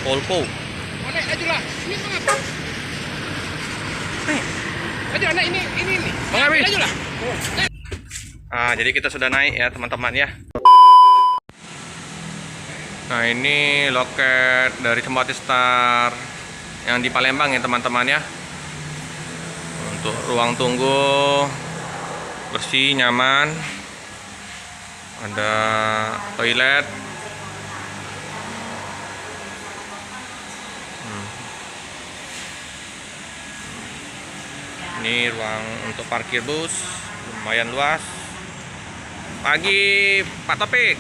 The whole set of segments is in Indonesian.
Polpo. Naik ajulah. Ini mengapa? Aja naik ini. Mengambil ajulah. Jadi kita sudah naik ya teman-teman ya. Nah, ini loket dari Sempati Star yang di Palembang ya teman-teman ya. Untuk ruang tunggu bersih, nyaman. Ada toilet. Ini ruang untuk parkir bus, lumayan luas. Pagi Pak Topik,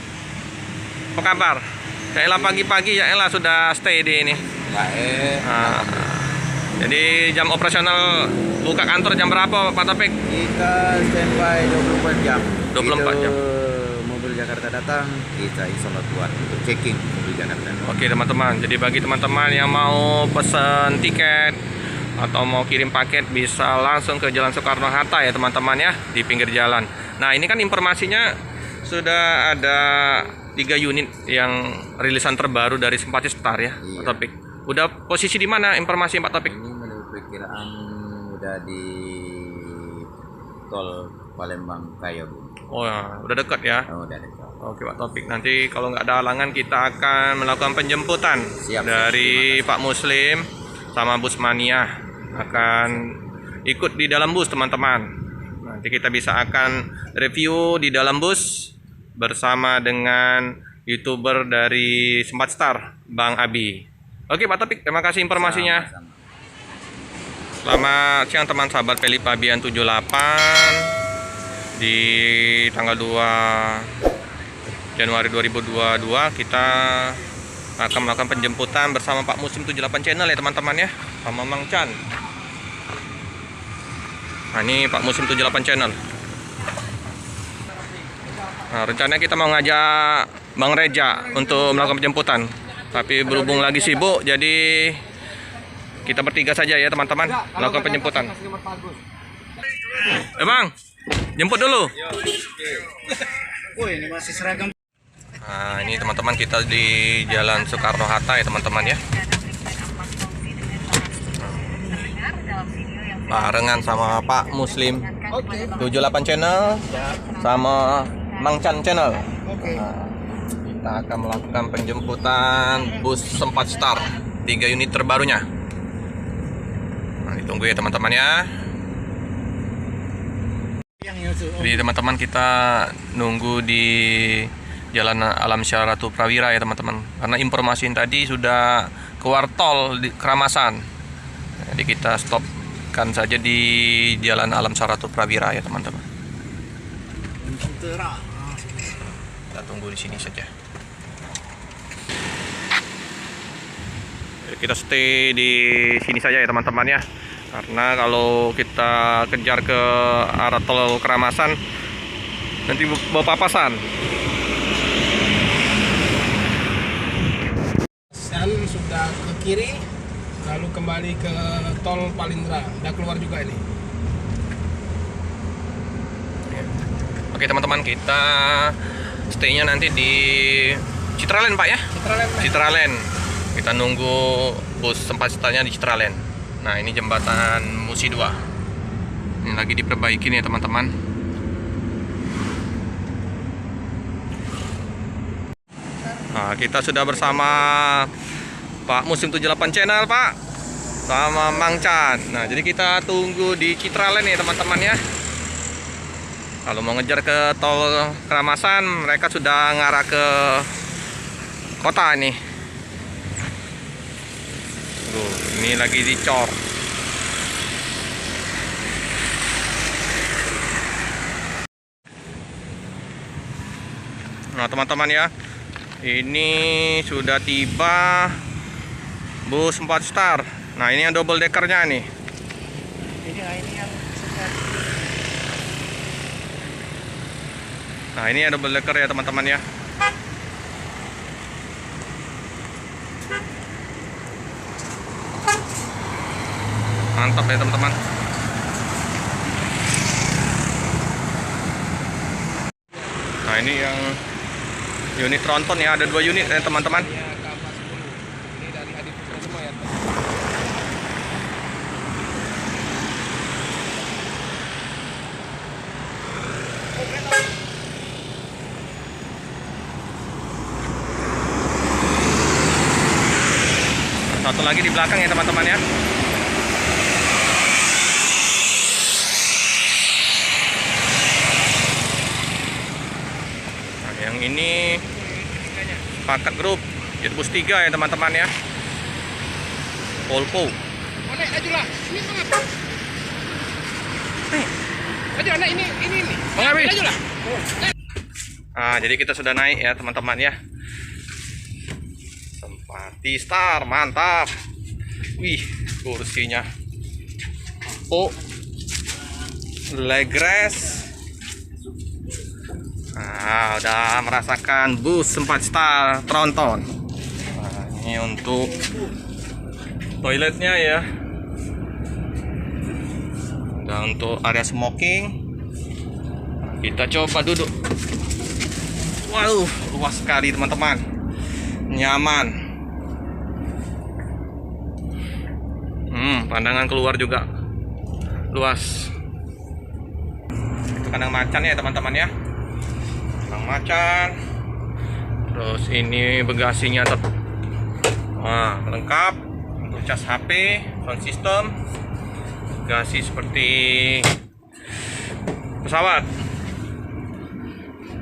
apa kabar? Ya Ella pagi-pagi ya Ella sudah stay di ini. Jadi jam operasional buka kantor jam berapa Pak Topik? Kita standby 24 jam. 24 jam. Mobil Jakarta datang, kita insya Allah buat untuk checking mobil Jakarta. Oke teman-teman, jadi bagi teman-teman yang mau pesan tiket atau mau kirim paket bisa langsung ke Jalan Soekarno-Hatta ya teman-teman ya, di pinggir jalan. Nah, ini kan informasinya sudah ada 3 unit yang rilisan terbaru dari Sempati Star ya, Iya. Pak Topik. Udah posisi di mana informasi Pak Topik? Ini menurut perkiraan udah di tol Palembang Kayo. Oh ya, udah dekat ya. Oh, udah dekat. Oke Pak Topik, nanti kalau nggak ada halangan kita akan melakukan penjemputan Siap, dari Pak Muslim sama Bus Mania akan ikut di dalam bus teman-teman. Nanti kita bisa akan review di dalam bus bersama dengan YouTuber dari Sempati Star, Bang Abi. Oke Pak Topik, terima kasih informasinya. Sama-sama. Selamat siang teman sahabat Peli Pabian 78 di tanggal 2 Januari 2022 kita akan melakukan penjemputan bersama Pak Muslim 78 channel ya teman-teman ya, sama Mang Chan. Nah, ini Pak Muslim 78 channel. Nah, rencananya kita mau ngajak Bang Reja untuk melakukan penjemputan, tapi berhubung lagi sibuk jadi kita bertiga saja ya teman-teman melakukan penjemputan. Bang, jemput dulu. Woi, ini masih seragam. Nah, ini teman-teman kita di Jalan Soekarno-Hatta ya teman-teman ya. Barengan sama Pak Muslim 78 channel sama Mang Chan channel. Nah, kita akan melakukan penjemputan bus Sempati Star 3 unit terbarunya. Nah, ditunggu ya teman-teman ya. Jadi teman-teman kita nunggu di Jalan Alam Syaratu Prawira ya teman-teman. Karena informasi tadi sudah keluar tol di Keramasan. Jadi kita stopkan saja di Jalan Alam Syaratu Prawira ya teman-teman. Kita tunggu di sini saja. Jadi kita stay di sini saja ya teman-teman ya. Karena kalau kita kejar ke arah tol Keramasan nanti bawa papasan. Sudah ke kiri, lalu kembali ke tol Palindra. Udah keluar juga ini. Oke teman-teman, kita stay-nya nanti di Citraland Pak ya. Citraland. Kita nunggu bus Sempati Star-nya di Citraland. Nah, ini jembatan Musi 2. Ini lagi diperbaiki nih teman-teman. Nah, kita sudah bersama Pak Muslim 78 channel Pak, sama Mang Chan. Nah, jadi kita tunggu di Citraland nih teman-teman ya. Kalau mau ngejar ke tol Keramasan, mereka sudah ngarah ke kota ini. Tuh, ini lagi dicor. Nah, teman-teman ya, ini sudah tiba bus Sempati Star. Nah, ini yang double deckernya nih. Nah, ini ada double decker ya teman-teman ya. Mantap ya teman-teman. Nah, ini yang unit tronton ya, ada 2 unit ya teman-teman. Ini dari satu lagi di belakang ya teman-teman ya. Nah, yang ini paket grup jet bus 3 ya teman-teman ya. Volvo. Oh, naik ajulah. Ini mengapa? Ajulah, naik ini. Mengapi? Ajulah. Nah, jadi kita sudah naik ya teman-teman ya. Sempati Star, mantap. Wih, kursinya empuk, leg rest. Nah, udah merasakan bus Sempati Star tronton. Nah, ini untuk toiletnya ya. Udah untuk area smoking. Kita coba duduk. Waduh, luas sekali teman-teman. Nyaman. Pandangan keluar juga luas. Itu kandang macan ya teman-teman ya. Kandang macan. Terus ini bagasinya lengkap untuk cas HP, sound system. Bagasi seperti pesawat.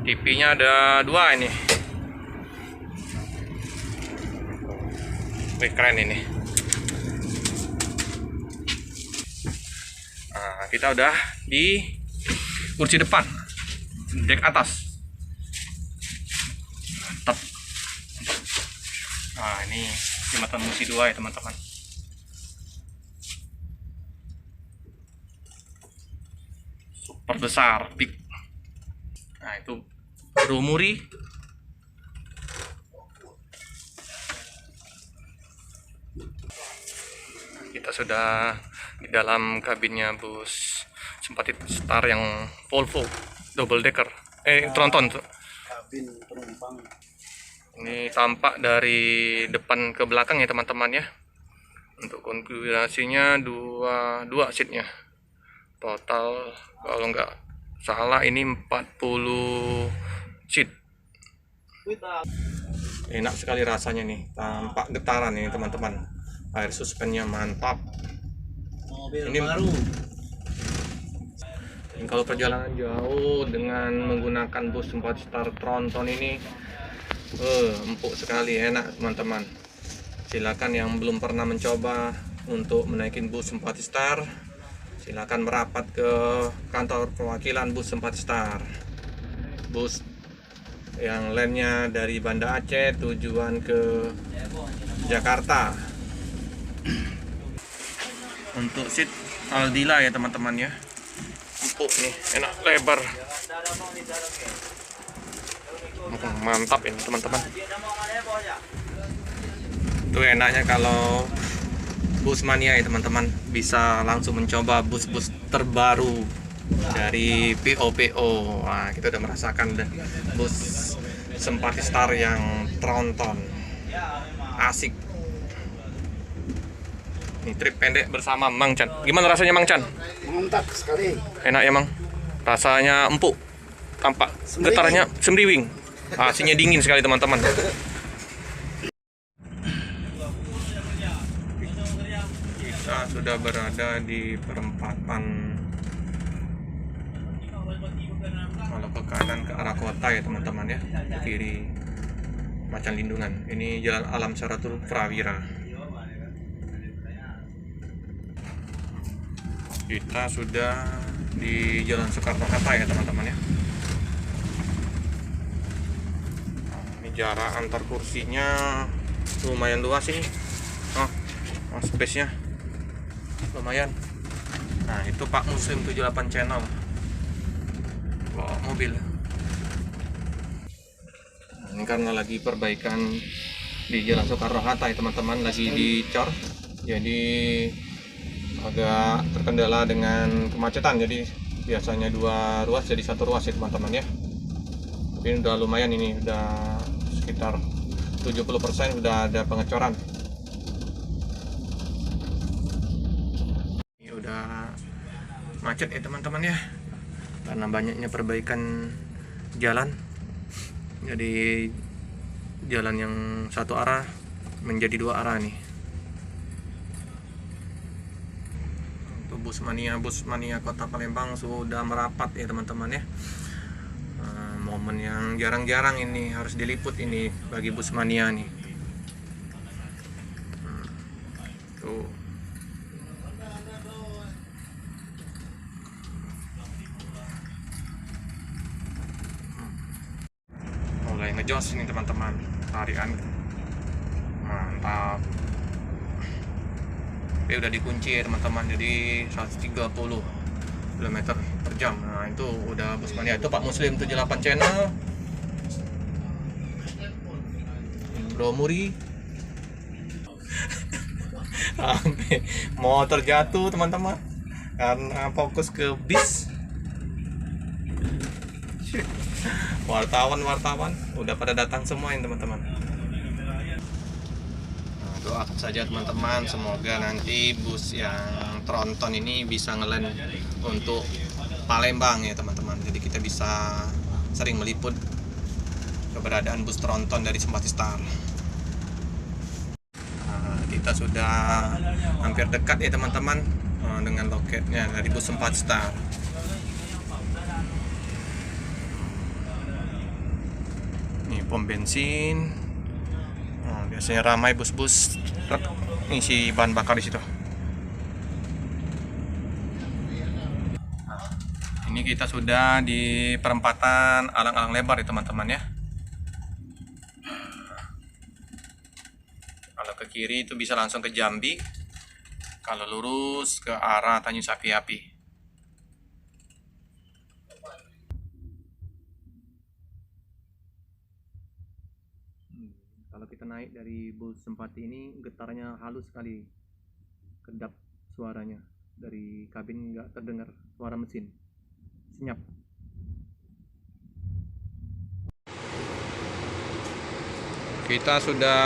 TV-nya ada 2 ini. Wih, keren ini. Nah, kita udah di kursi depan, dek atas. Mantap. Nah, ini jembatan Musi 2 ya teman-teman. Super besar, big. Nah, itu Rumuri. Kita sudah di dalam kabinnya bus Sempati Star yang Volvo double decker, tronton. Kabin penumpang. Ini tampak dari depan ke belakang ya teman-teman ya. Untuk konfigurasinya dua seatnya. Total kalau nggak salah ini 40 seat. Enak sekali rasanya nih, tampak getaran ini teman-teman. Air suspennya mantap. Mobil Ini baru. Kalau perjalanan jauh dengan menggunakan bus Sempati Star tronton ini empuk sekali, enak teman-teman. Silakan yang belum pernah mencoba untuk menaikin bus Sempati Star, silakan merapat ke kantor perwakilan bus Sempati Star. Bus yang lainnya dari Banda Aceh tujuan ke Jakarta. Untuk seat Aldila ya teman-teman ya. Empuk nih, enak, lebar. Mantap ini teman-teman. Itu enaknya kalau bus mania ya teman-teman, bisa langsung mencoba bus-bus terbaru dari PO. Nah, kita udah merasakan bus Sempati Star yang tronton, asik. Ini trip pendek bersama Mang Chan. Gimana rasanya Mang Chan? Mantap sekali. Enak ya Mang? Rasanya empuk, tampak getarannya semriwing. AC-nya dingin sekali teman-teman. Kita sudah berada di perempatan kalau ke kanan ke arah kota ya teman-teman ya, ke kiri Macan Lindungan. Ini Jalan Alam Saratul Prawira. Kita sudah di Jalan Soekarno-Hatta ya teman-teman ya. Ini jarak antar kursinya lumayan luas ini. Space-nya lumayan. Nah, itu Pak Muslim 78 channel bawa mobil. Ini karena lagi perbaikan di Jalan Soekarno-Hatta ya teman-teman, lagi dicor, jadi agak terkendala dengan kemacetan. Jadi biasanya 2 ruas jadi 1 ruas ya teman-teman ya. Tapi ini udah lumayan, ini udah sekitar 70% udah ada pengecoran. Ini udah macet ya teman-teman ya, karena banyaknya perbaikan jalan. Jadi jalan yang satu arah menjadi 2 arah nih. bus mania Kota Palembang sudah merapat ya teman-teman ya. Momen yang jarang-jarang ini harus diliput ini bagi bus mania nih. Tuh. Mulai ngejos nih teman-teman, tarian mantap. Tapi udah dikunci ya teman-teman, jadi 130 km per jam. Nah itu udah bus mania. Itu Pak Muslim 78 channel, Bro Muri. Sampai motor jatuh teman-teman karena fokus ke bis. Wartawan udah pada datang semua ini teman-teman. Nah, doakan saja teman-teman, semoga nanti bus yang tronton ini bisa ngelend untuk Palembang ya teman-teman. Jadi kita bisa sering meliput keberadaan bus tronton dari Sempati Star. Nah, kita sudah hampir dekat ya teman-teman dengan loketnya dari bus Sempati Star. Pom bensin. Nah, biasanya ramai bus-bus truk ngisi bahan bakar di situ. Nah, ini kita sudah di perempatan alang-alang lebar ya teman-teman ya. Kalau ke kiri itu bisa langsung ke Jambi. Kalau lurus ke arah Tanjung Sapi-Api. Kalau kita naik dari bus Sempati ini getarnya halus sekali, kedap suaranya, dari kabin nggak terdengar suara mesin, senyap. Kita sudah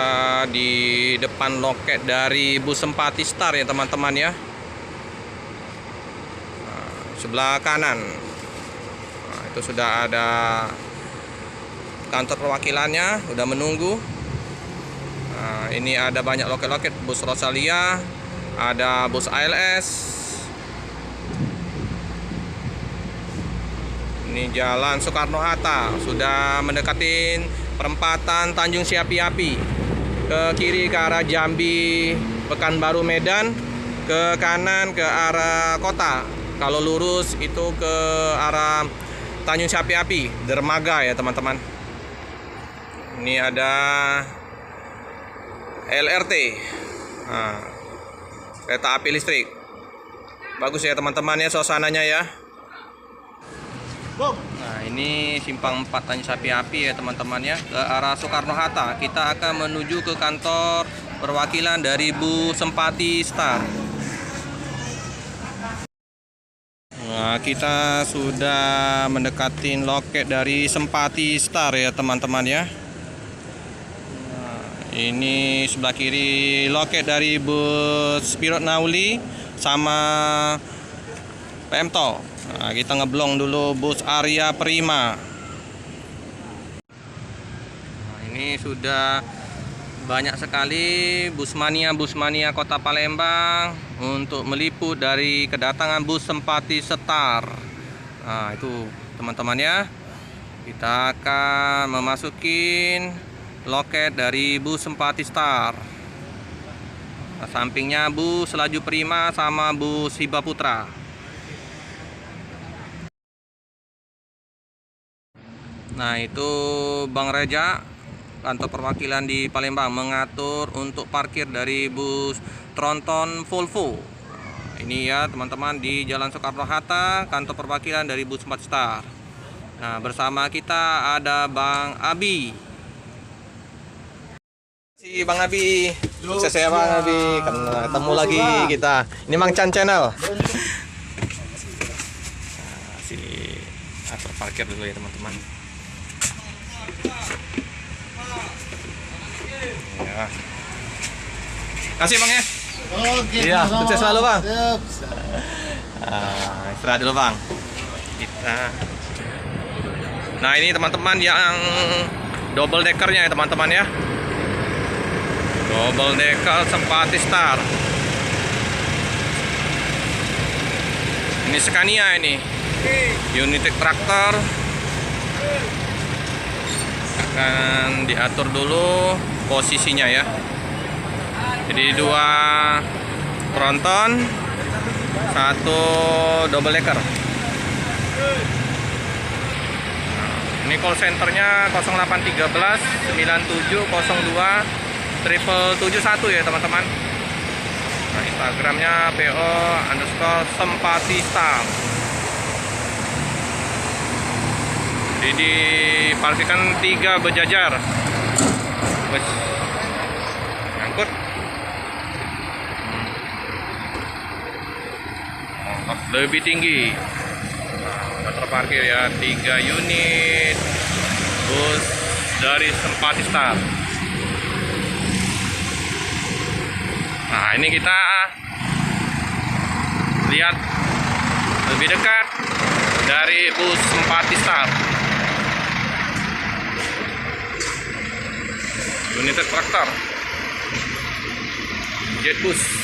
di depan loket dari bus Sempati Star ya teman-teman ya. Nah, sebelah kanan itu sudah ada kantor perwakilannya, udah menunggu. Nah, ini ada banyak loket-loket, bus Rosalia, ada bus ALS. Ini Jalan Soekarno-Hatta, sudah mendekatin perempatan Tanjung Sapi-Api. Ke kiri ke arah Jambi, Pekanbaru, Medan. Ke kanan ke arah kota. Kalau lurus itu ke arah Tanjung Sapi-Api, dermaga ya teman-teman. Ini ada LRT, nah, kereta api listrik. Bagus ya teman-teman ya suasananya ya. Nah ini simpang 4 Tanjung Sapi-Api ya teman-teman ya, ke arah Soekarno-Hatta. Kita akan menuju ke kantor perwakilan dari bus Sempati Star. Nah kita sudah mendekatin loket dari Sempati Star ya teman-teman ya. Ini sebelah kiri loket dari bus Spirot Nauli sama Pemto. Nah, kita ngeblong dulu bus Arya Prima. Nah, ini sudah banyak sekali bus mania Kota Palembang untuk meliput dari kedatangan bus Sempati Star. Nah, itu teman-teman ya. Kita akan memasukin loket dari bus Sempati Star. Nah, sampingnya bus Laju Prima sama bus Hiba Putra. Nah itu Bang Reja, kantor perwakilan di Palembang, mengatur untuk parkir dari bus tronton Volvo. Ini ya teman-teman di Jalan Soekarno-Hatta, kantor perwakilan dari bus Sempati Star. Nah bersama kita ada Bang Abi. Si Bang Abi, sukses ya Bang Abi, ketemu lagi kita. Ini Mang Chan Channel. Nah, sini atur parkir dulu ya teman-teman. Ya. Kasih Bang ya. Oke. Iya, sukses selalu Bang. Siap. Istirahat dulu Bang. Kita. Nah ini teman-teman yang double deckernya ya teman-teman ya. Double decker Sempati Star. Ini Scania ini. United Tractor. Akan diatur dulu posisinya ya. Jadi 2 tronton, 1 double decker. Ini call centernya 0813 9702 771 ya teman-teman. Nah, Instagramnya PO_Sempatista. Jadi diparkiran 3 berjajar. Wes, ngangkut. Lebih tinggi. Nah, udah terparkir ya 3 unit bus dari Sempatista. Nah, ini kita lihat lebih dekat dari bus Sempatista. United Tractor Jet Bus.